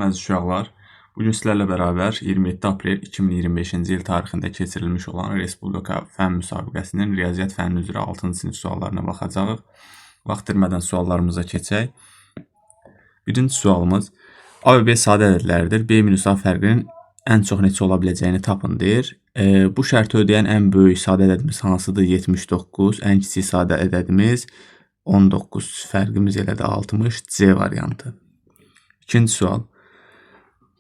Salam əziz uşaqlar. Bugün sizlərlə bərabər 27 aprel 2025-ci il tarixində keçirilmiş olan Respublika fənn müsabiqəsinin riyaziyyat fənni üzrə 6-cı sinif suallarına baxacağıq. Vaxt itirmədən suallarımıza keçək. Birinci sualımız A və B sadə ədədlərdir. B minus A fərqinin ən çox neçə ola biləcəyini tapın deyir. Bu şərti ödəyən ən böyük sadə ədədimiz hansıdır? 79. Ən kiçik sadə ədədimiz 19. Fərqimiz elə də 60. C variantı. İkinci sual.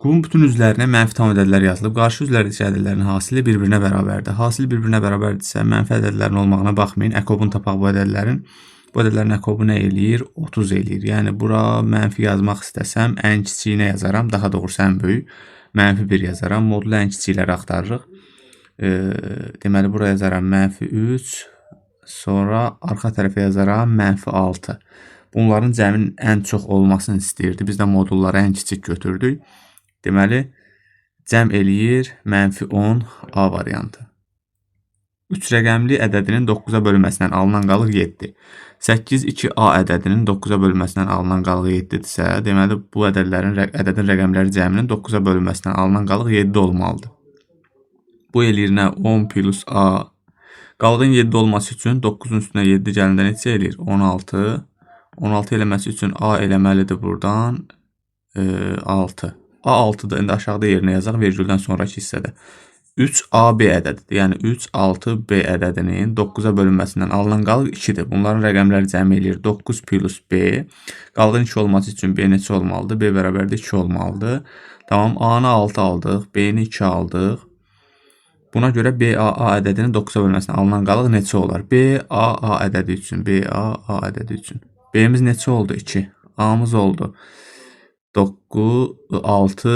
Qubun bütün üzvlərinə mənfi tam ədədlər yazılıb. Qarşı üzvlərdəki ədədlərin hasili bir-birinə bərabərdir. Hasil bir-birinə bərabərdirsə, mənfi ədədlərin olmağına baxmayın. Əkobunu tapaq bu ədədlərin. Bu ədədlərin əkobu nə eləyir? 30 eləyir. Yəni, bura mənfi yazmaq istəsəm, ən kiçiyinə yazaram. Daha doğrusu ən böyük. Mənfi 1 yazaram. Modulu ən kiçikləri axtarırıq. Deməli, bura yazaram mənfi 3. Sonra arxa tərəfə yazaram mənfi 6. Bunların cəmin ən çox olmasını istəyirdi. Biz də modulları ən kiçik götürdük. Deməli, cəm eləyir mənfi 10 A variantı. 3 rəqəmli ədədinin 9-a bölünməsindən alınan qalıq 7. 8 2A ədədinin 9-a bölünməsindən alınan qalıq 7-dirsə, deməli, bu ədədin rəqəmləri cəminin 9-a bölünməsindən alınan qalıq 7 olmalıdır. Bu eləyir nə? 10 plus A. Qalığın 7 olması üçün 9-un üstünə 7 gələndə neçə eləyir? 16. 16 eləməsi üçün A eləməlidir buradan 6. A 6-dır. İndi aşağıda yerinə yazaq vergüldən sonraki hissədə. 3AB ədədidir. Yəni 3, 6B ədədinin 9-a bölünməsindən alınan qalıq 2-dir. Bunların rəqəmləri cəmi eləyir 9 plus B. Qalığın 2 olması üçün B neçə olmalıdır? B bərabərdə 2 olmalıdır. Tamam, A-nı 6 aldıq, B-ni 2 aldıq. Buna görə BAA ədədinin 9-a bölünməsindən alınan qalıq neçə olar? BAA ədədi üçün, BAA ədədi üçün. B-miz neçə oldu? 2. A-mız oldu 9, 6,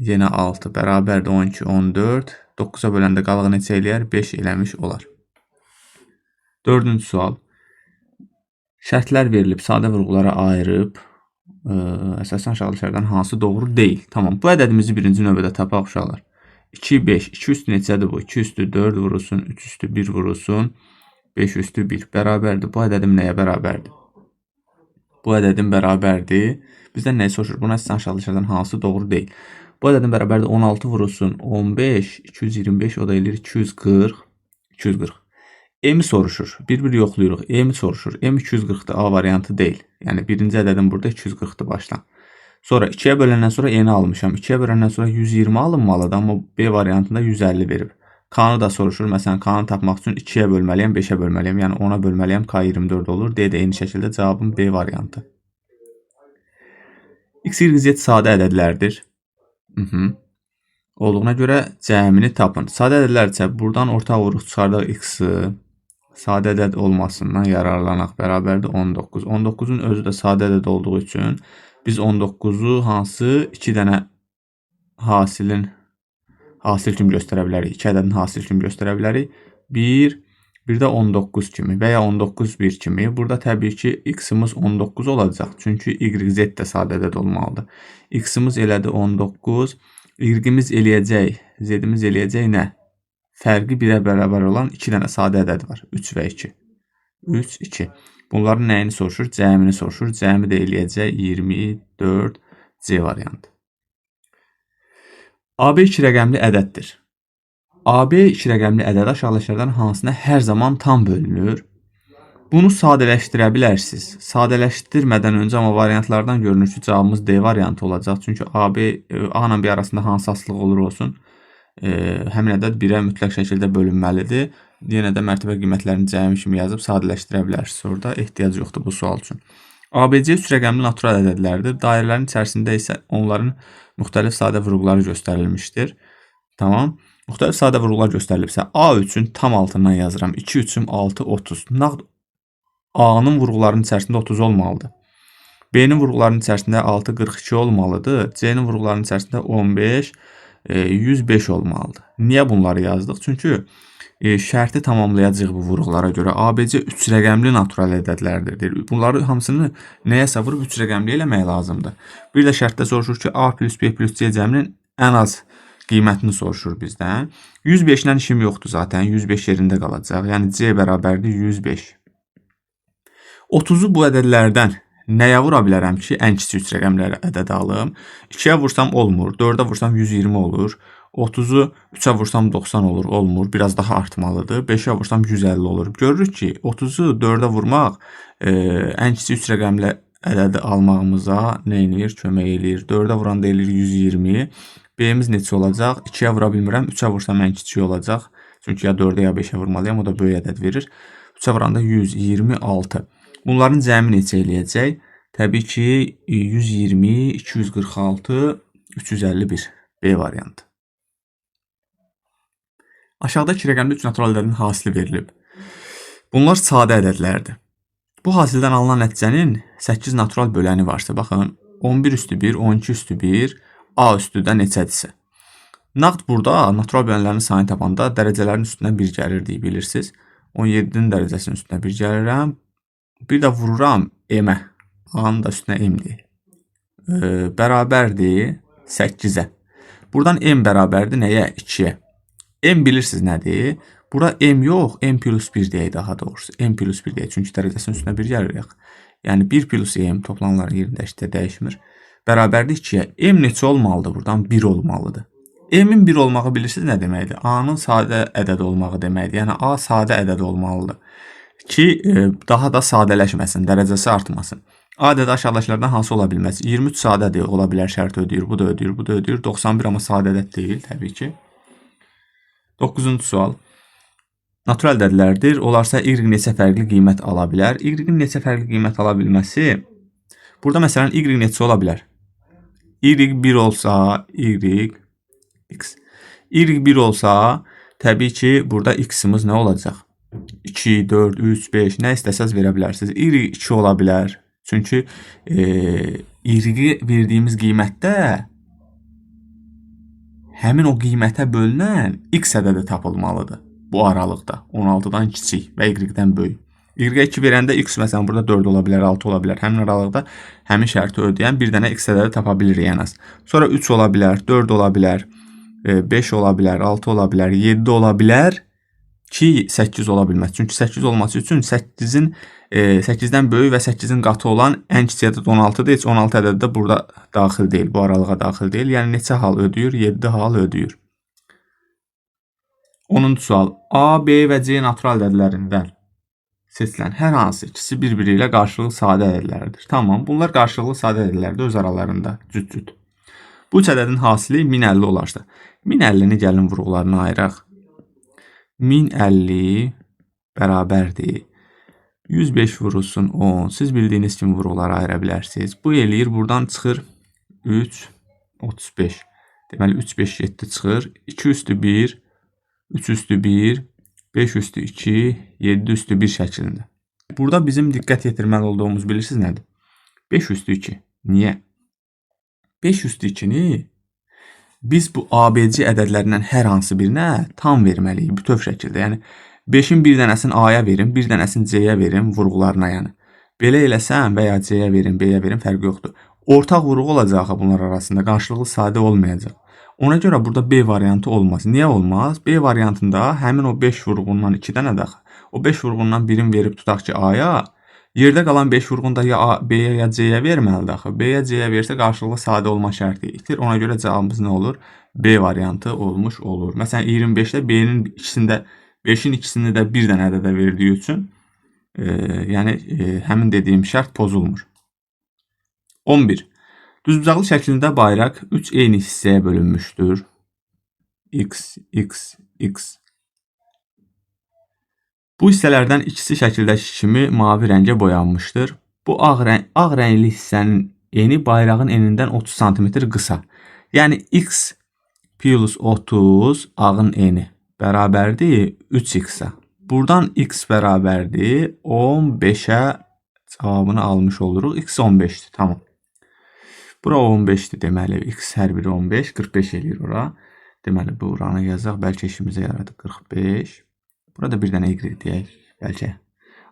yenə 6. Bərabərdir 12, 14. 9-a böləndə qalıq neçə eləyər? 5 eləmiş olar. Dördüncü sual. Şərtlər verilib, sadə vurğulara ayırıb, əsasən aşağıdakilərdən hansı doğru deyil? Tamam, bu ədədimizi birinci növbədə tapaq uşaqlar. 2, 5. 2 üstü neçədir bu? 2 üstü 4 vurulsun, 3 üstü 1 vurulsun, 5 üstü 1. Bərabərdir. Bu ədədim nəyə bərabərdir? Bu ədədin bərabərdir. Bizdən nəyi soruşur? Buna sizdən aşağıdakilərdən hansı doğru deyil? Bu ədədin bərabərdir 16 vurulsun 15, 225, o da eləyir 240, 240. M-i soruşur. Bir-bir yoxlayırıq. M-i soruşur. M 240-dır, A variantı deyil. Yəni, birinci ədədim burada 240-dır başdan. Sonra 2-yə böləndən sonra N-i almışam. 2-yə böləndən sonra 120 alınmalıdır, amma B variantında 150 verib. K-nı da soruşur. Məsələn, K-nı tapmaq üçün 2-yə bölməliyəm, 5-ə bölməliyəm. Yəni, 10-a bölməliyəm, K 24 olur. D də eyni şəkildə cavabım B variantı. X, Y, Z sadə ədədlərdir. Olduğuna görə cəmini tapın. Sadə ədədlərdirsə, buradan ortaq vuruq çıxardaq X-i. Sadə ədəd olmasından yararlanaq. Bərabərdir 19. 19-un özü də sadə ədəd olduğu üçün biz 19-u hansı 2 dənə hasil kimi göstərə bilərik. 2 ədədin hasil kimi göstərə bilərik. 1, bir də 19 kimi və ya 19 1 kimi. Burada təbii ki, X-imiz 19 olacaq. Çünki Y, Z də sadə ədəd olmalıdır. X-imiz elədi 19. Y-imiz eləyəcək, Z-imiz eləyəcək nə? Fərqi 1-ə bərabər olan 2 dənə sadə ədəd var. 3 və 2. 3, 2. Bunların nəyini soruşur? Cəmini soruşur. Cəmi də eləyəcək 24 C variantı. AB 2 rəqəmli ədəddir. AB 2 rəqəmli ədəd aşağıdakilərdən hansına hər zaman tam bölünür? Bunu sadələşdirə bilərsiniz. Sadələşdirmədən öncə amma variantlardan görünür ki, cavabımız D variantı olacaq. Çünki AB, A ilə B arasında hansı asılıq olur olsun, həmin ədəd 1-ə mütləq şəkildə bölünməlidir. Yenə də mərtəbə qiymətlərini cəmi kimi yazıb sadələşdirə bilərsiniz orada. Ehtiyac yoxdur bu sual üçün. ABC 3 rəqəmli natural ədədlərdir. Dairələrin içərisində isə onların müxtəlif sadə vurğuları göstərilmişdir. Tamam. Müxtəlif sadə vurğular göstərilibsə, A üçün tam altından yazıram. 2 üçün 6, 30. A-nın vurğularının içərisində 30 olmalıdır. B-nin vurğularının içərisində 6, 42 olmalıdır. C-nin vurğularının içərisində 15, 105 olmalıdır. Niyə bunları yazdıq? Çünki şərti tamamlayacaq bu vurğulara görə. ABC 3 rəqəmli natural ədədlərdir. Bunları hamısını nəyəsə vurub 3 rəqəmli eləmək lazımdır. Bir də şərtdə soruşur ki, A plus B plus C cəminin ən az qiymətini soruşur bizdən. 105-lə işim yoxdur zaten. 105 yerində qalacaq. Yəni C bərabərdir 105. 30-u bu ədədlərdən Nəyə vura bilərəm ki, ən kiçik 3 rəqəmləri ədədə alım? 2-yə vursam olmur, 4-ə vursam 120 olur, 30-u 3-ə vursam 90 olur, olmur, biraz daha artmalıdır. 5-ə vursam 150 olur. Görürük ki, 30-u 4-ə vurmaq ən kiçik 3 rəqəmli ədədi almağımıza nə edir? Kömək eləyir. 4-ə vuranda eləyir 120. B-miz neçə olacaq? 2-yə vura bilmirəm, 3-ə vursam ən kiçik olacaq. Çünki ya 4-ə ya 5-ə vurmalıyam, o da böyük ədəd verir. 3-ə vuranda 126. Bunların cəmi neçə eləyəcək? Təbii ki, 120, 246, 351. B variantı. Aşağıda 2 rəqəmli 3 natural ədədin hasili verilib. Bunlar sadə ədədlərdir. Bu hasildən alınan nəticənin 8 natural böləni varsa, baxın, 11 üstü 1, 12 üstü 1, A üstü də neçədirsə. Nağd burada natural bölənlərin sayını tapanda dərəcələrin üstündən 1 gəlir deyə bilirsiniz. 17-nin dərəcəsinin üstünə 1 gəlirəm. Bir də vururam M-ə. A-nın da üstünə M-dir. Bərabərdir 8-ə. Buradan M bərabərdir nəyə? 2-yə. M bilirsiniz nədir? Bura M yox, M plus 1 deyək daha doğrusu. M plus 1 deyək, çünki dərəcəsinin üstünə 1 gəlir. Yəni 1 plus M toplamların yerində işte dəyişmir. Bərabərdir 2-yə. M neçə olmalıdır? Buradan 1 olmalıdır. M-in 1 olmağı bilirsiniz nə deməkdir? A-nın sadə ədəd olmağı deməkdir. Yəni A sadə ədəd olmalıdır ki, daha da sadələşməsin, dərəcəsi artmasın. A ədədi aşağıdakılardan hansı ola bilməz? 23 sadə ədəd ola bilər, şərti ödəyir, bu da ödəyir, bu da ödəyir. 91 amma sadə ədəd deyil, təbii ki. 9-cu sual. Natural ədədlərdir. Olarsa Y neçə fərqli qiymət ala bilər? Y-in neçə fərqli qiymət ala bilməsi? Burada məsələn Y neçə ola bilər? Y 1 olsa, X. Y 1 olsa, təbii ki, burada X-imiz nə olacaq? 2, 4, 3, 5, nə istəsəz verə bilərsiniz. Y 2 ola bilər. Çünki Y verdiyimiz qiymətdə həmin o qiymətə bölünən X ədədi tapılmalıdır. Bu aralıqda 16-dan kiçik və Y-dən böyük. Y-ə 2 verəndə X məsələn burada 4 ola bilər, 6 ola bilər. Həmin aralıqda həmin şərti ödəyən bir dənə X ədədi tapa bilirik ən az. Sonra 3 ola bilər, 4 ola bilər, 5 ola bilər, 6 ola bilər, 7 ola bilər ki 8 ola bilməz. Çünki 8 olması üçün 8-dən böyük və 8-in qatı olan ən kiçik ədəd 16-dır. Heç 16 ədədi də burada daxil deyil, bu aralığa daxil deyil. Yəni neçə hal ödəyir? 7 hal ödəyir. 10-cu sual. A, B və C natural ədədlərindən seçilən hər hansı ikisi bir-biri ilə qarşılıqlı sadə ədədlərdir. Tamam, bunlar qarşılıqlı sadə ədədlərdir öz aralarında cüt-cüt. Bu üç ədədin hasili 1050 olarsa, 1050-ni gəlin vurğularına ayıraq. 1050 bərabərdir. 105 vurulsun 10. Siz bildiyiniz kimi vurğuları ayıra bilərsiniz. Bu eləyir, buradan çıxır 3, 35. Deməli 3, 5, 7 çıxır. 2 üstü 1, 3 üstü 1, 5 üstü 2, 7 üstü 1 şəklində. Burada bizim diqqət yetirməli olduğumuz bilirsiniz nədir? 5 üstü 2. Niyə? 5 üstü 2-ni biz bu ABC ədədlərindən hər hansı birinə tam verməliyik bütöv şəkildə. Yəni 5-in bir dənəsini A-ya verin, bir dənəsini C-yə verin vurğularına yəni. Belə eləsəm və ya C-yə verin, B-yə verin fərqi yoxdur. Ortaq vurğu olacaq bunlar arasında, qarşılıqlı sadə olmayacaq. Ona görə burada B variantı olmaz. Niyə olmaz? B variantında həmin o 5 vurğundan 2 dənə də, o 5 vurğundan birini verib tutaq ki A-ya, yerdə qalan 5 vurğunu da ya B-yə ya C-yə verməlidir axı. B-yə C-yə versə qarşılıqlı sadə olma şərti itir. Ona görə cavabımız nə olur? B variantı olmuş olur. Məsələn 25-də B-nin ikisində 5-in ikisini də bir dənə ədədə verdiyi üçün yəni həmin dediyim şərt pozulmur. 11. Düzbucaqlı şəklində bayraq 3 eyni hissəyə bölünmüşdür. X, X, X. Bu hissələrdən ikisi şəkildəki kimi mavi rəngə boyanmışdır. Bu ağ rəngli hissənin eni bayrağın enindən 30 cm qısa. Yəni X plus 30 ağın eni bərabərdir 3x-ə. Buradan x bərabərdir 15-ə cavabını almış oluruq. X 15-dir, tamam. Bura 15-dir deməli, x hər biri 15, 45 eləyir ora. Deməli, bu oranı yazaq, bəlkə işimizə yaradı 45. Burada bir dənə y deyək, bəlkə.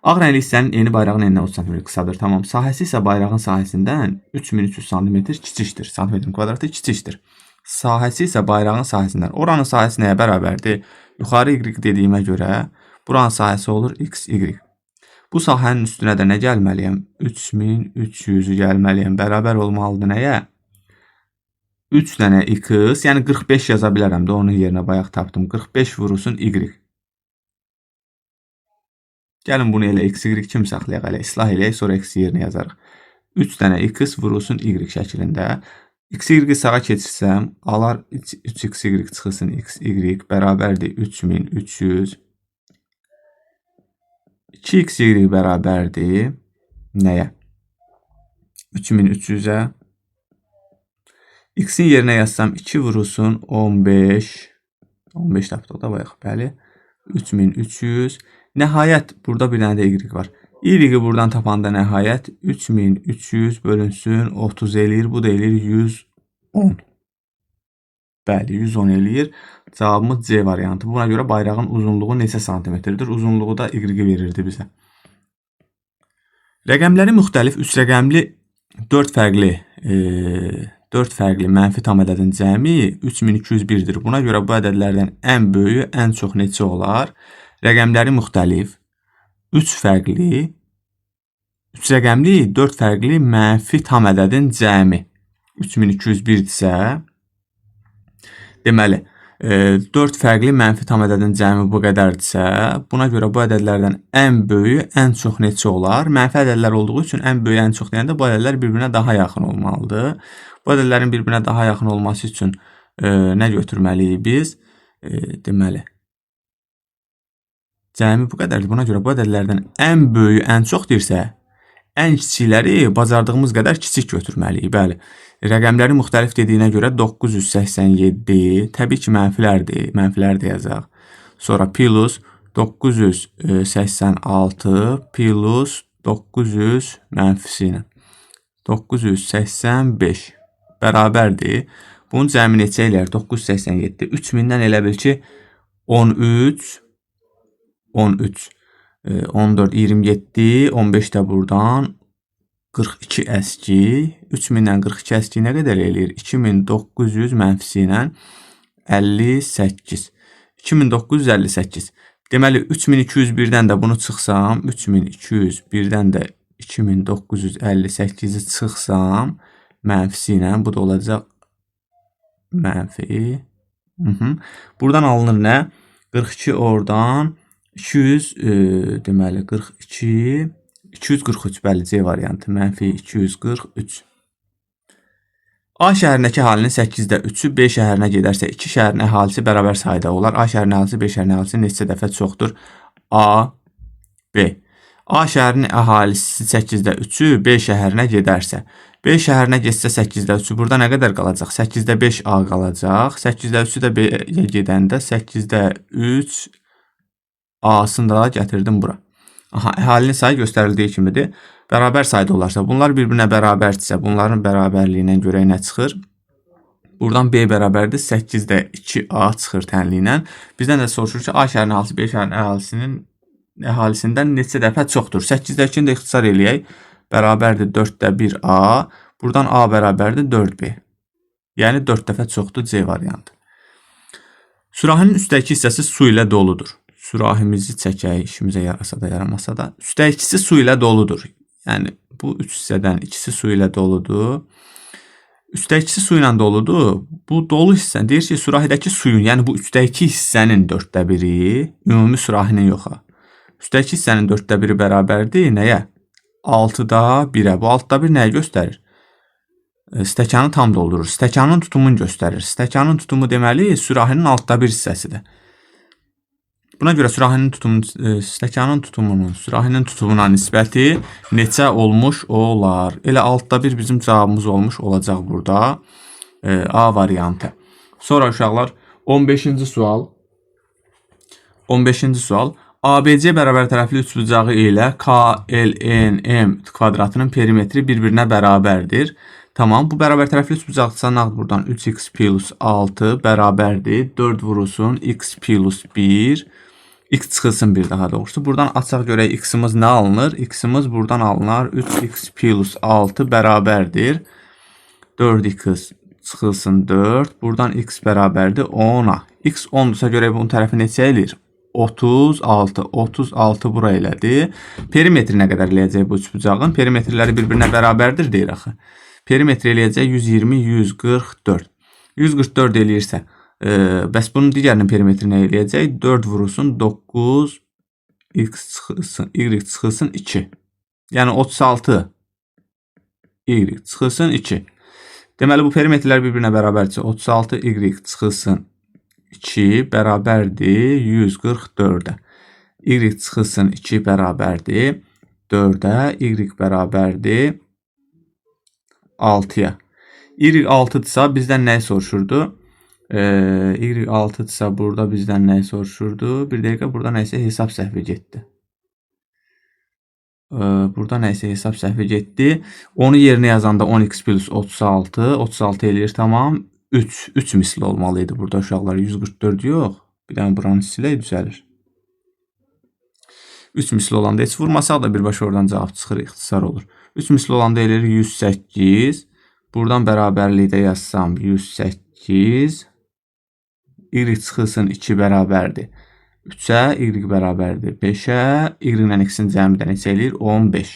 Ağ rəngli hissənin eni bayrağın enindən 30 cm qısadır, tamam. Sahəsi isə bayrağın sahəsindən 3300 cm kiçikdir, santimetrin kvadratı kiçikdir. Sahəsi isə bayrağın sahəsindən. Oranın sahəsi nəyə bərabərdir? Yuxarı y dediyimə görə buranın sahəsi olur x, y. Bu sahənin üstünə də nə gəlməliyəm? 3300-ü gəlməliyəm. Bərabər olmalıdır nəyə? 3 dənə x, yəni 45 yaza bilərəm də, onun yerinə bayaq tapdım. 45 vurulsun y. Gəlin bunu elə x, y kimi saxlayaq, elə islah eləyək, sonra x yerinə yazarıq. 3 dənə x vurulsun y şəklində. X, y sağa keçirsəm, alar 3x, y çıxılsın x, y bərabərdir 3300. 2x, y bərabərdir nəyə? 3300-ə. X-in yerinə yazsam 2 vurulsun 15. 15 tapdıq da bayaq, bəli. 3300. Nəhayət, burada bir dənə də y var. Y-i buradan tapanda nəhayət 3300 bölünsün 30 eləyir. Bu da eləyir 110. Bəli, 110 eləyir. Cavabımız C variantı. Buna görə bayrağın uzunluğu neçə santimetrdir? Uzunluğu da y verirdi bizə. Rəqəmləri müxtəlif 3 rəqəmli 4 fərqli mənfi tam ədədin cəmi 3201-dir. Buna görə bu ədədlərdən ən böyüyü ən çox neçə olar? Rəqəmləri müxtəlif 3 rəqəmli 4 fərqli mənfi tam ədədin cəmi 3201-dirsə, deməli 4 fərqli mənfi tam ədədin cəmi bu qədərdirsə, buna görə bu ədədlərdən ən böyüyü ən çox neçə olar? Mənfi ədədlər olduğu üçün ən böyüyü ən çox deyəndə bu ədədlər bir-birinə daha yaxın olmalıdır. Bu ədədlərin bir-birinə daha yaxın olması üçün nə götürməliyik biz? Deməli, cəmi bu qədərdir. Buna görə bu ədədlərdən ən böyüyü ən çox deyirsə, ən kiçikləri bacardığımız qədər kiçik götürməliyik. Bəli, rəqəmləri müxtəlif dediyinə görə 987, təbii ki, mənfilərdir. Mənfilər də yazaq. Sonra plus 986 plus 900 mənfisi ilə 985 bərabərdir. Bunun cəmi neçə eləyər? 987. 3000-dən elə bil ki 13, 14, 27, 15 də buradan 42 əski. 3000-dən 42 əski nə qədər eləyir? 2900 mənfisi ilə 58. 2958. Deməli, 3201-dən də bunu çıxsam, 3201-dən də 2958-i çıxsam, mənfisi ilə, bu da olacaq mənfi. Buradan alınır nə? 42 oradan 200, deməli 42, 243, bəli, C variantı, mənfi 243. A şəhərindəki əhalinin 8-də 3-ü B şəhərinə gedərsə, 2 şəhərin əhalisi bərabər sayda olar. A şəhərinin əhalisi B şəhərin əhalisi neçə dəfə çoxdur? A, B. A şəhərinin əhalisi 8-də 3-ü B şəhərinə gedərsə, B şəhərinə getsə 8-də 3-ü burada nə qədər qalacaq? 8-də 5 A qalacaq. 8-də 3-ü də B-yə gedəndə 8-də 3 A-sını da gətirdim bura. Aha, əhalinin sayı göstərildiyi kimidir. Bərabər sayda olarsa, bunlar bir-birinə bərabərdirsə, bunların bərabərliyindən görə nə çıxır? Buradan B bərabərdir, 8-də 2A çıxır tənliylə. Bizdən də soruşur ki, A şəhərinin əhalisi B şəhərinin əhalisindən neçə dəfə çoxdur? 8-də 2-ni də ixtisar eləyək. Bərabərdir 4-də 1A. Buradan A bərabərdir 4B. Yəni 4 dəfə çoxdur, C variantı. Sürahinin üstdəki hissəsi su ilə doludur. Sürahimizi çəkək, işimizə yarasa da, yaramasa da. Üstdəkisi su ilə doludur. Yəni, bu 3 hissədən ikisi su ilə doludur. Üstdəkisi su ilə doludur. Bu dolu hissə, deyir ki, sürahidəki suyun, yəni bu üstdəki hissənin 4-də 1-i, ümumi sürahinin yoxa. Üstdəki hissənin 4-də 1-i bərabərdir nəyə? 6-da 1-ə. Bu 6-da 1 nəyə göstərir? Stəkanı tam doldurur. Stəkanın tutumunu göstərir. Stəkanın tutumu deməli, sürahinin 6-da 1 hissəsidir. Buna görə stəkanın tutumunun sürahinin tutumuna nisbəti neçə olmuş olar? Elə 6-da 1 bizim cavabımız olmuş olacaq burada. A variantı. Sonra uşaqlar 15-ci sual. 15-ci sual. ABC bərabər tərəfli üçbucağı ilə KLNM kvadratının perimetri bir-birinə bərabərdir. Tamam, bu bərabər tərəfli üçbucaqdırsa nəqd buradan 3x plus 6 bərabərdir. 4 vurulsun x plus 1. X çıxılsın bir daha doğrusu. Buradan açaq görək x-imiz nə alınır? X-imiz buradan alınar. 3x plus 6 bərabərdir. 4x çıxılsın 4. Buradan x bərabərdir 10-a. X 10-dursa görək bunun tərəfi neçə eləyir? 36. 36 bura elədi. Perimetri nə qədər eləyəcək bu üçbucağın? Perimetrləri bir-birinə bərabərdir deyir axı. Perimetri eləyəcək 120, 144. 144 eləyirsə, bəs bunun digərinin perimetri nə eləyəcək? 4 vurulsun 9, x çıxılsın, y çıxılsın 2. Yəni 36 y çıxılsın 2. Deməli, bu perimetrlər bir-birinə bərabərdirsə, 36 y çıxılsın 2 bərabərdir 144-ə. Y çıxılsın 2 bərabərdir 4-ə. Y bərabərdir 6-ya. Y 6-dırsa bizdən nəyi soruşurdu? Y 6-dırsa burada bizdən nəyi soruşurdu? Bir dəqiqə, burada nəysə hesab səhvi getdi. Burada nəysə hesab səhvi getdi. Onu yerinə yazanda 10x plus 36. 36 eləyir, tamam. 3 misli olmalıydı burada uşaqlar. 144 yox. Bir dənə buranı silək, düzəlir. 3 misli olanda heç vurmasaq da birbaşa oradan cavab çıxır, ixtisar olur. 3 misli olanda eləyir 108. Buradan bərabərlikdə yazsam 108. Y çıxılsın 2 bərabərdir 3-ə, y bərabərdir 5-ə. Y ilə x-in cəmi də neçə eləyir? 15.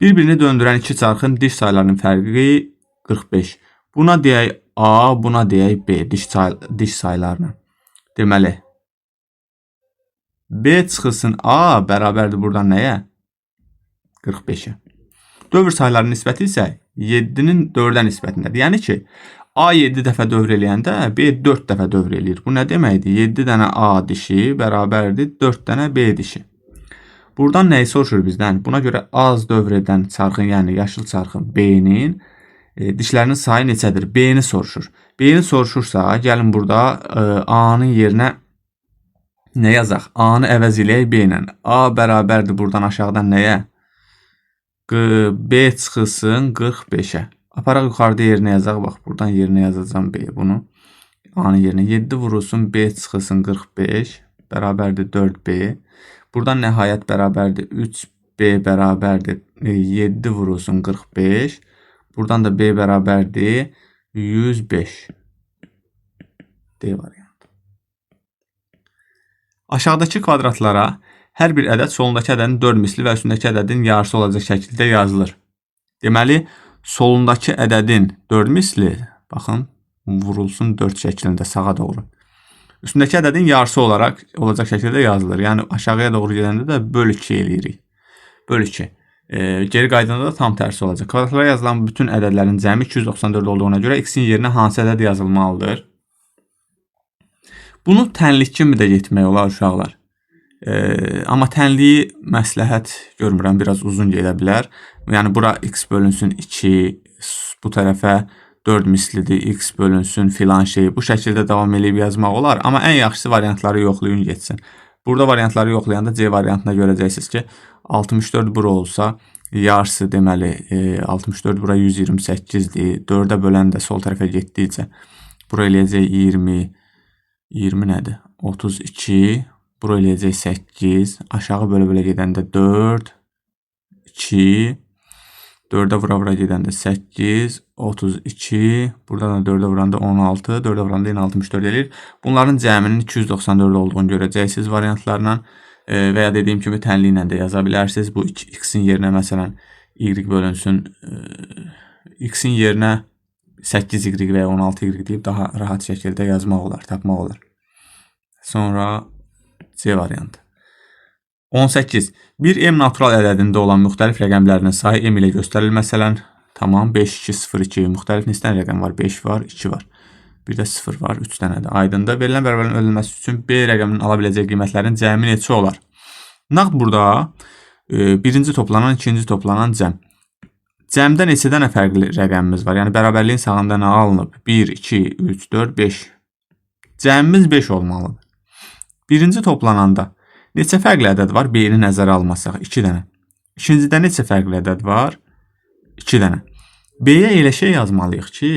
Bir-birini döndürən iki çarxın diş saylarının fərqi 45. Buna deyək A, buna deyək B, diş saylarına. Deməli, B çıxılsın A bərabərdir buradan nəyə? 45-ə. Dövr saylarının nisbəti isə 7-nin 4-ə nisbətindədir. Yəni ki, A 7 dəfə dövr eləyəndə B 4 dəfə dövr eləyir. Bu nə deməkdir? 7 dənə A dişi bərabərdir 4 dənə B dişi. Buradan nəyi soruşur bizdən? Buna görə az dövr edən çarxın, yəni yaşıl çarxın B-nin dişlərinin sayı neçədir? B-ni soruşur. B-ni soruşursa, gəlin burada A-nın yerinə nə yazaq? A-nı əvəz eləyək B ilə. A bərabərdir buradan aşağıdan nəyə? B çıxılsın 45-ə. Aparaq yuxarıda yerinə yazaq. Bax, buradan yerinə yazacağım B bunu. A-nın yerinə 7 vurulsun, B çıxılsın 45, bərabərdir 4B. Buradan nəhayət bərabərdir 3B bərabərdir 7 vurulsun 45. Buradan da B bərabərdir 105. D variantı. Aşağıdakı kvadratlara hər bir ədəd solundakı ədədin 4 misli və üstündəki ədədin yarısı olacaq şəkildə yazılır. Deməli, solundakı ədədin 4 misli, baxın, vurulsun 4 şəklində sağa doğru. Üstündəki ədədin yarısı olaraq olacaq şəkildə yazılır. Yəni, aşağıya doğru gedəndə də böl 2 eləyirik. Böl 2. Geri qaydanda da tam tərsi olacaq. Kvadratlara yazılan bütün ədədlərin cəmi 294 olduğuna görə x-in yerinə hansı ədəd yazılmalıdır? Bunu tənlik kimi də getmək olar uşaqlar. Amma tənliyi məsləhət görmürəm, biraz uzun gedə bilər. Yəni, bura x bölünsün 2, bu tərəfə 4 mislidir, x bölünsün filan şey. Bu şəkildə davam edib yazmaq olar. Amma ən yaxşısı variantları yoxlayın getsin. Burada variantları yoxlayanda C variantına görəcəksiniz ki, 64 bura olsa, yarısı deməli 64 bura 128-dir. 4-ə böləndə sol tərəfə getdikcə bura eləyəcək 20. 20 nədir? 32. Bura eləyəcək 8. Aşağı bölə-bölə gedəndə 4. 2. 4-ə vura-vura gedəndə 8. 32. Burada da 4-ə vuranda 16. 4-ə vuranda yenə 64 eləyir. Bunların cəminin 294 olduğunu görəcəksiniz variantlarla. Və ya dediyim kimi tənli ilə də yaza bilərsiniz. Bu x-in yerinə məsələn y bölünsün. X-in yerinə 8y və ya 16y deyib daha rahat şəkildə yazmaq olar, tapmaq olar. Sonra C variantı. 18. Bir M natural ədədində olan müxtəlif rəqəmlərinin sayı M ilə göstərilir. Məsələn, tamam, 5, 2, 0, 2. Müxtəlif neçə dənə rəqəm var? 5 var, 2 var. Bir də 0 var, 3 dənədir. Aydındır. Verilən bərabərliyin ölçülməsi üçün B rəqəminin ala biləcəyi qiymətlərin cəmi neçə olar? Nağd burada birinci toplanan, ikinci toplanan cəm. Cəmdə neçə dənə fərqli rəqəmimiz var? Yəni, bərabərliyin sağında nə alınıb? 1, 2, 3, 4, 5. Cəmimiz 5 olmalıdır. Birinci toplananda neçə fərqli ədəd var? B-ni nəzərə almasaq, 2 dənə. İkincidə neçə fərqli ədəd var? 2 dənə. B-yə elə şey yazmalıyıq ki,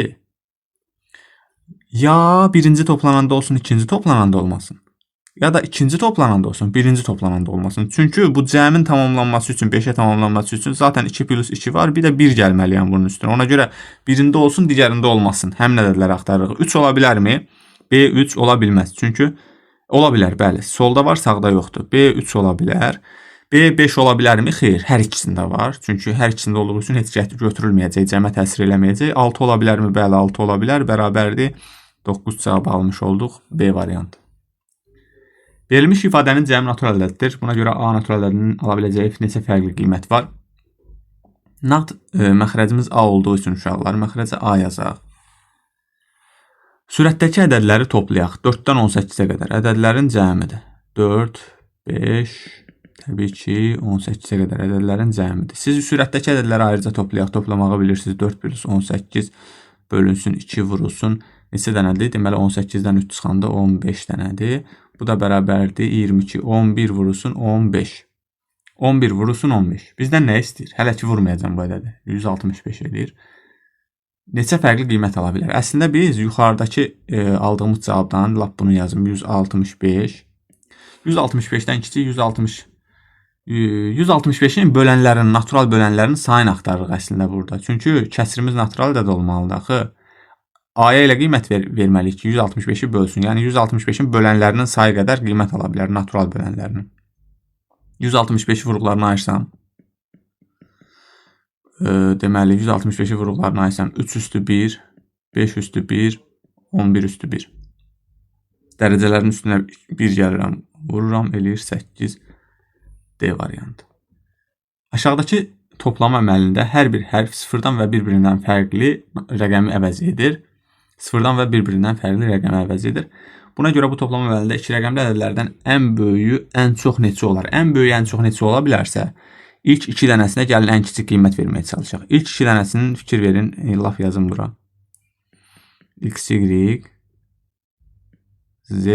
ya birinci toplananda olsun, ikinci toplananda olmasın. Ya da ikinci toplananda olsun, birinci toplananda olmasın. Çünki bu cəmin tamamlanması üçün, 5-ə tamamlanması üçün zaten 2 plus 2 var, bir də 1 gəlməliyəm bunun üstünə. Ona görə birində olsun, digərində olmasın. Həmin ədədləri axtarırıq. 3 ola bilərmi? B3 ola bilməz. Çünki ola bilər, bəli. Solda var, sağda yoxdur. B3 ola bilər. B5 ola bilərmi? Xeyr, hər ikisində var. Çünki hər ikisində olduğu üçün heç götürülməyəcək, cəmə təsir eləməyəcək. 6 ola bilərmi? Bəli, 6 ola bilər. Bərabərdir. 9 cavabı almış olduq. B variantı. Verilmiş ifadənin cəmi natural ədəddir. Buna görə A natural ədədinin ala biləcəyi neçə fərqli qiymət var? Nağd məxrəcimiz A olduğu üçün uşaqlar məxrəcə A yazaq. Sürətdəki ədədləri toplayaq. 4-dən 18-ə qədər ədədlərin cəmidir. 4, 5, təbii ki 18-ə qədər ədədlərin cəmidir. Siz sürətdəki ədədləri ayrıca toplayaq. Toplamağı bilirsiniz. 4 plus 18 bölünsün 2 vurulsun. Neçə dənədir? Deməli 18-dən 3 çıxanda 15 dənədir. Bu da bərabərdir 22. 11 vurulsun 15. 11 vurulsun 15. Bizdən nə istəyir? Hələ ki vurmayacam bu ədədi. 165 edir. Neçə fərqli qiymət ala bilər? Əslində biz yuxarıdakı aldığımız cavabdan lap bunu yazım. 165. 165-dən kiçik 165-in bölənlərinin, natural bölənlərinin sayını axtarırıq əslində burada. Çünki kəsirimiz natural ədəd olmalıdır axı. A-ya elə qiymət verməliyik ki, 165-i bölsün. Yəni 165-in bölənlərinin sayı qədər qiymət ala bilər, natural bölənlərinin. 165-i vuruqlarına ayırsam, deməli 165-i vuruqlarına ayırsam 3 üstü 1, 5 üstü 1, 11 üstü 1. Dərəcələrin üstünə 1 gəlirəm, vururam, eləyir 8. D variantı. Aşağıdakı toplama əməlində hər bir hərf sıfırdan və bir-birindən fərqli rəqəmi əvəz edir. Sıfırdan və bir-birindən fərqli rəqəmi əvəz edir. Buna görə bu toplama əməlində iki rəqəmli ədədlərdən ən böyüyü ən çox neçə olar? Ən böyüyü ən çox neçə ola bilərsə, ilk 2 dənəsinə gəlin ən kiçik qiymət verməyə çalışaq. İlk 2 dənəsinin fikir verin, laf yazın bura. X, Y, Z,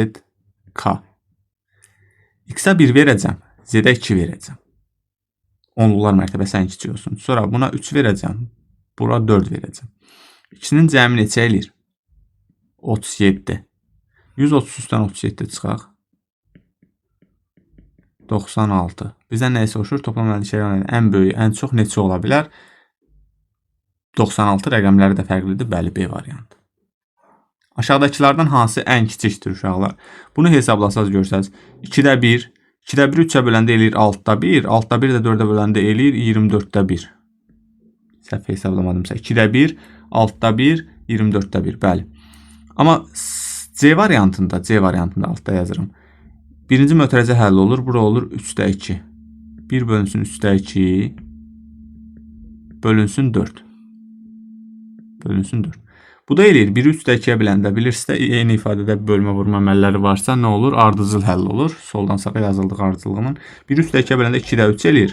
K. X-ə 1 verəcəm, Z-ə 2 verəcəm. Onluqlar mərtəbəsi ən kiçik olsun. Sonra buna 3 verəcəm, bura 4 verəcəm. İkisinin cəmi neçə eləyir? 37. 133-dən 37 çıxaq. 96. Bizdən nəyə soruşur? Toplam əməlinin ən böyüyü, ən çox neçə ola bilər? 96 rəqəmləri də fərqlidir. Bəli, B variantı. Aşağıdakılardan hansı ən kiçikdir uşaqlar? Bunu hesablasaz görsəz. 2-də 1, 2-də 1 3-ə böləndə eləyir 6-da 1, 6-da 1 də 4-ə böləndə eləyir 24-də 1. Səhv hesablamadımsa. 2-də 1, 6-da 1, 24-də 1. Bəli. Amma C variantında altda yazırım. Birinci mötərizə həll olur. Bura olur 3-də 2. 1 bölünsün 3-də 2. Bölünsün 4. Bölünsün 4. Bu da eləyir. 1-i 3-də 2-yə biləndə bilirsinizdə eyni ifadədə bölmə vurma əməlləri varsa nə olur? Ardıcıl həll olur. Soldan sağa yazıldıq ardıcıllığının. 1-i 3-də 2-yə biləndə 2-də 3 eləyir.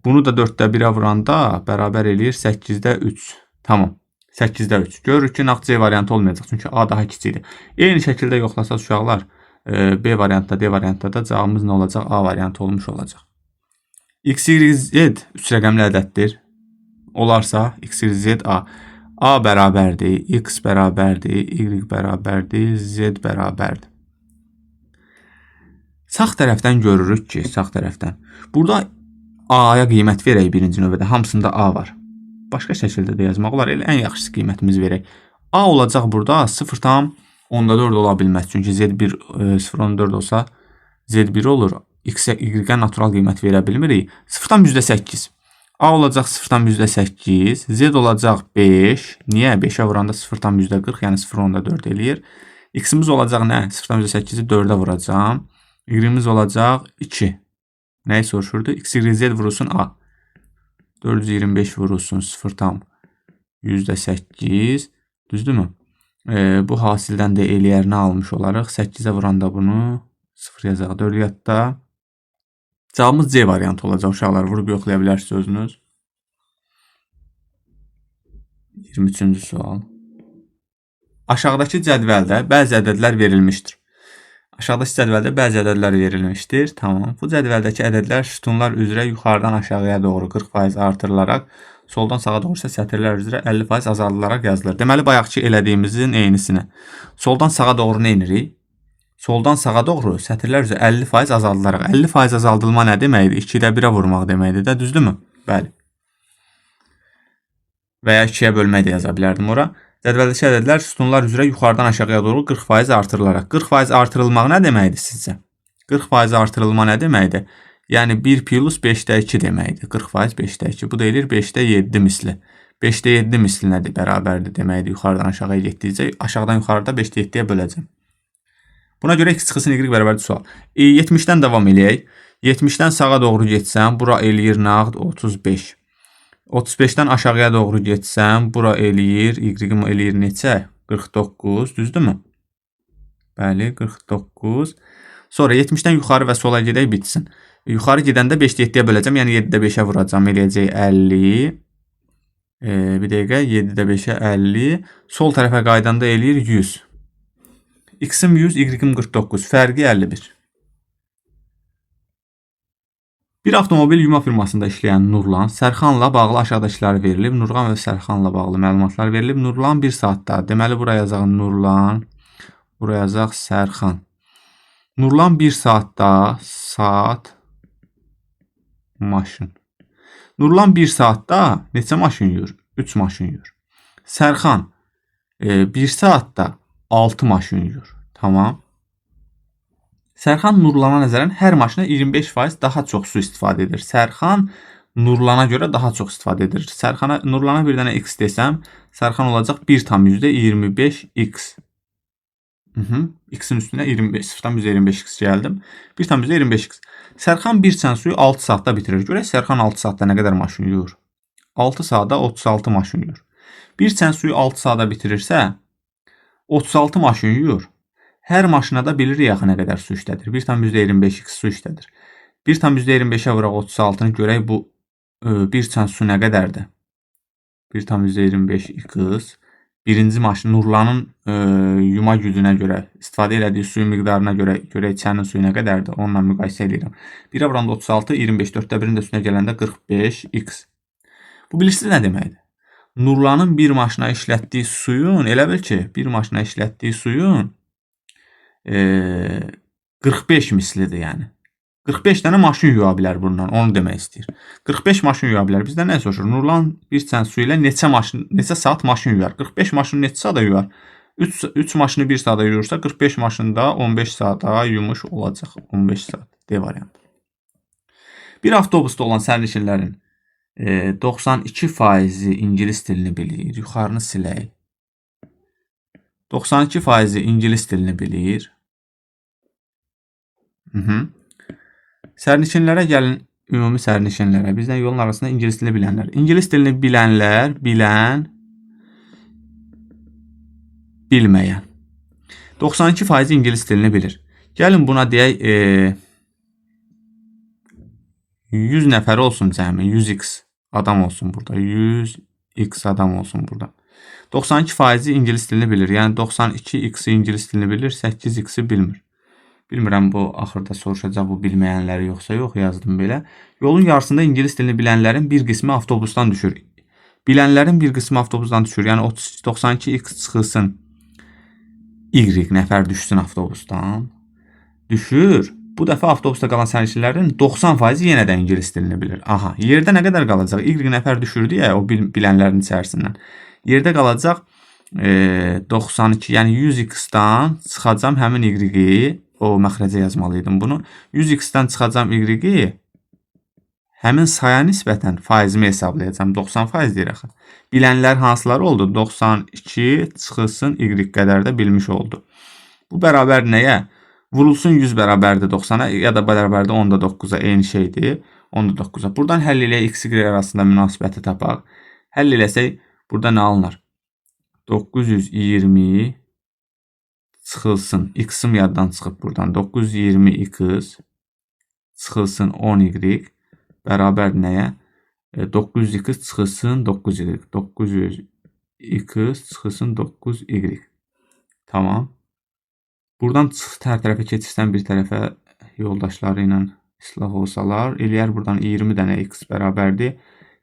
Bunu da 4-də 1-ə vuranda bərabər eləyir 8-də 3. Tamam. 8-də 3. Görürük ki, nağd C variantı olmayacaq. Çünki A daha kiçikdir. Eyni şəkildə yoxlasaq uşaqlar B variantda, D variantda da cavabımız nə olacaq? A variantı olmuş olacaq. X, Y, Z 3 rəqəmli ədəddir. Olarsa X, Y, Z, A. A bərabərdir, X bərabərdir, Y bərabərdir, Z bərabərdir. Sağ tərəfdən görürük ki, sağ tərəfdən. Burada A-ya qiymət verək birinci növbədə. Hamısında A var. Başqa şəkildə də yazmaq olar. Elə ən yaxşısı qiymətimizi verək. A olacaq burada 0,4 ola bilməz. Çünki Z1 0,4 olsa Z1 olur. X-ə, Y-ə natural qiymət verə bilmirik. 0,8. A olacaq 0,8. Z olacaq 5. Niyə? 5-ə vuranda 0,40, yəni 0,4 eləyir. X-imiz olacaq nə? 0,8-i 4-ə vuracam. Y-imiz olacaq 2. Nəyi soruşurdu? X, Y, Z vurulsun A. 425 vurulsun 0,8. Düzdürmü? Bu hasildən də eləyər nə almış olaraq? 8-ə vuranda bunu 0 yazaq. 4 yadda. Cavabımız C variantı olacaq uşaqlar. Vurub yoxlaya bilərsiniz özünüz. 23-cü sual. Aşağıdakı cədvəldə bəzi ədədlər verilmişdir. Aşağıdakı cədvəldə bəzi ədədlər verilmişdir. Tamam. Bu cədvəldəki ədədlər sütunlar üzrə yuxarıdan aşağıya doğru 40% artırılaraq, soldan sağa doğru isə sətirlər üzrə 50% azaldılaraq yazılır. Deməli, bayaqki elədiyimizin eynisini. Soldan sağa doğru nə edirik? Soldan sağa doğru sətirlər üzrə 50% azaldılaraq. 50% azaldılma nə deməkdir? 2-də 1-ə vurmaq deməkdir də, düzdürmü? Bəli. Və ya 2-yə bölmək də yaza bilərdim ora. Cədvəldəki ədədlər sütunlar üzrə yuxarıdan aşağıya doğru 40% artırılaraq. 40% artırılmaq nə deməkdir sizcə? 40% artırılma nə deməkdir? Yəni 1 plus 5-də 2 deməkdir. 40% 5-də 2. Bu deyilir 5-də 7 misli. 5-də 7 misli nədir? Bərabərdir deməkdir. Yuxarıdan aşağıya getdikcə aşağıdan yuxarıda 5-də 7-yə böləcəm. Buna görə x çıxısın y bərabərdir sual. 70-dən davam eləyək. 70-dən sağa doğru getsəm, bura eləyir nağd 35. 35-dən aşağıya doğru getsəm, bura eləyir, y-im eləyir neçə? 49, düzdürmü? Bəli, 49. Sonra 70-dən yuxarı və sola gedək, bitsin. Yuxarı gedəndə 5-də 7-yə böləcəm, yəni 7-də 5-ə vuracam, eləyəcək 50. Bir dəqiqə, 7-də 5-ə 50. Sol tərəfə qaydanda eləyir 100. X-im 100, y-im 49. Fərqi 51. Bir avtomobil yuma firmasında işləyən Nurlan, Sərxanla bağlı aşağıdakılar verilib. Nurlan və Sərxanla bağlı məlumatlar verilib. Nurlan 1 saatda. Deməli, buraya yazaq Nurlan. Buraya yazaq Sərxan. Nurlan 1 saatda. Saat. Maşın. Nurlan 1 saatda neçə maşın yuyur? 3 maşın yuyur. Sərxan 1 saatda 6 maşın yuyur. Tamam. Sərxan Nurlana nəzərən hər maşına 25% daha çox su istifadə edir. Sərxan Nurlana görə daha çox istifadə edir. Nurlana bir dənə x desəm, Sərxan olacaq 1,25x. X-in üstünə 0,25x gəldim. 1,25x. Sərxan bir çən suyu 6 saatda bitirir. Görək Sərxan 6 saatda nə qədər maşın yuyur? 6 saatda 36 maşın yuyur. Bir çən suyu 6 saatda bitirirsə, 36 maşın yuyur. Hər maşına da bilirik axı nə qədər su işlədir. 1,25x su işlədir. 1,25-ə vuraq 36-nı görək bu bir çən su nə qədərdir? 1,25x. Birinci maşın Nurlanın yuma gücünə görə, istifadə elədiyi suyun miqdarına görə görək çənin suyu nə qədərdir? Onunla müqayisə edirəm. 1-ə vuranda 36, 25, 4-də 1-in də üstünə gələndə 45x. Bu bilirsiniz nə deməkdir? Nurlanın bir maşına işlətdiyi suyun, elə bil ki, bir maşına işlətdiyi suyun 45 mislidir yəni. 45 dənə maşın yuya bilər bundan, onu demək istəyir. 45 maşın yuya bilər. Bizdən nə soruşur? Nurlan bir çən su ilə neçə saat maşın yuyar? 45 maşını neçə saata yuyar? 3 maşını 1 saata yuyursa 45 maşını da 15 saata yumuş olacaq. 15 saat. D variantı. Bir avtobusda olan sərnişinlərin 92% ingilis dilini bilir. Yuxarını silək. 92% ingilis dilini bilir. Sərnişinlərə gəlin, ümumi sərnişinlərə. Bizdən yolun arasında ingilis dilini bilənlər. İngilis dilini bilənlər, bilməyən. 92% ingilis dilini bilir. Gəlin buna deyək 100 nəfər olsun cəmi, 100x adam olsun burada. 100x adam olsun burada. 92% ingilis dilini bilir. Yəni 92x ingilis dilini bilir, 8x-i bilmir. Bilmirəm bu axırda soruşacaq bu bilməyənləri yoxsa yox, yazdım belə. Yolun yarısında ingilis dilini bilənlərin bir qismi avtobusdan düşür. Bilənlərin bir qismi avtobusdan düşür. Yəni 92x çıxılsın y nəfər düşsün avtobusdan. Düşür. Bu dəfə avtobusda qalan sərnişinlərin 90% yenə də ingilis dilini bilir. Aha, yerdə nə qədər qalacaq? Y nəfər düşürdü ya o bilənlərin içərisindən. Yerdə qalacaq 92, yəni 100x-dan çıxacam həmin y-i, o məxrəcə yazmalıydım bunu. 100x-dan çıxacam y-i, həmin saya nisbətən faizimi hesablayacam. 90% deyir axı. Bilənlər hansılar oldu? 92 çıxılsın y qədər də bilmiş oldu. Bu bərabər nəyə? Vurulsun 100 bərabərdir 90-a ya da bərabərdir 10-da 9-a eyni şeydir. 10-da 9-a. Buradan həll eləyək x-y arasında münasibəti tapaq. Həll eləsək burada nə alınır? 920 çıxılsın. X-im yaddan çıxıb buradan. 920x çıxılsın 10y bərabər nəyə? 900x çıxılsın 9y. 900x çıxılsın 9y. Tamam. Buradan hər tərəfə keçirsən bir tərəfə yoldaşları ilə islah olsalar, eləyər buradan 20 dənə x bərabərdir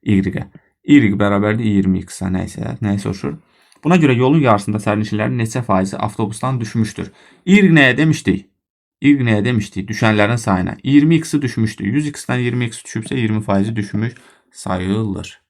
y-ə. Y bərabərdir 20x-ə, nəyə soruşur? Buna görə yolun yarısında sərnişinlərin neçə faizi avtobusdan düşmüşdür? Y nəyə demişdik? Y nəyə demişdik? Düşənlərin sayına. 20x-i düşmüşdür. 100x-dən 20x düşübsə 20% düşmüş sayılır.